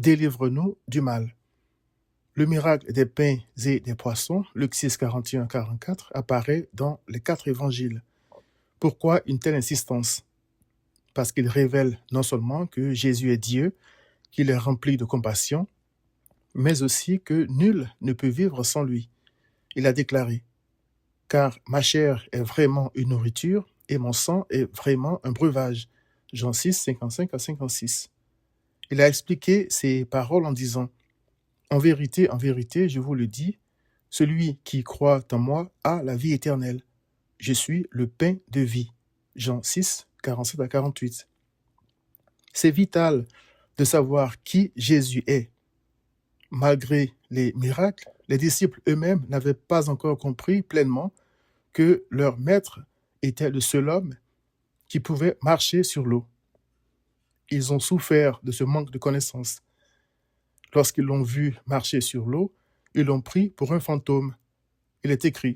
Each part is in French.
délivre-nous du mal. Le miracle des pains et des poissons, Luc 6, 41-44, apparaît dans les 4 évangiles. Pourquoi une telle insistance? Parce qu'il révèle non seulement que Jésus est Dieu, qu'il est rempli de compassion, mais aussi que nul ne peut vivre sans lui. Il a déclaré « Car ma chair est vraiment une nourriture et mon sang est vraiment un breuvage ». Jean 6, 55-56. Il a expliqué ces paroles en disant « en vérité, je vous le dis, celui qui croit en moi a la vie éternelle. Je suis le pain de vie. » Jean 6, 47-48. C'est vital de savoir qui Jésus est. Malgré les miracles, les disciples eux-mêmes n'avaient pas encore compris pleinement que leur maître était le seul homme qui pouvait marcher sur l'eau. Ils ont souffert de ce manque de connaissance. Lorsqu'ils l'ont vu marcher sur l'eau, ils l'ont pris pour un fantôme. Il est écrit,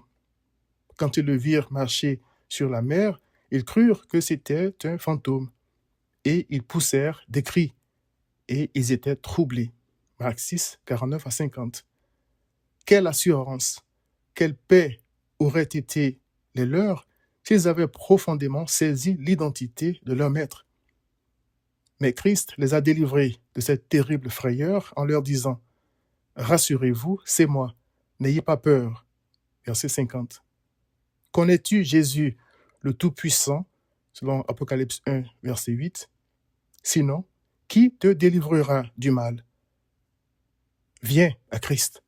quand ils le virent marcher sur la mer, ils crurent que c'était un fantôme, et ils poussèrent des cris, et ils étaient troublés. Marc 6, 49-50. Quelle assurance, quelle paix aurait été les leurs s'ils avaient profondément saisi l'identité de leur maître. Mais Christ les a délivrés de cette terrible frayeur en leur disant « Rassurez-vous, c'est moi, n'ayez pas peur. » Verset 50. Connais-tu Jésus, le Tout-Puissant, selon Apocalypse 1, verset 8? Sinon, qui te délivrera du mal? Viens à Christ.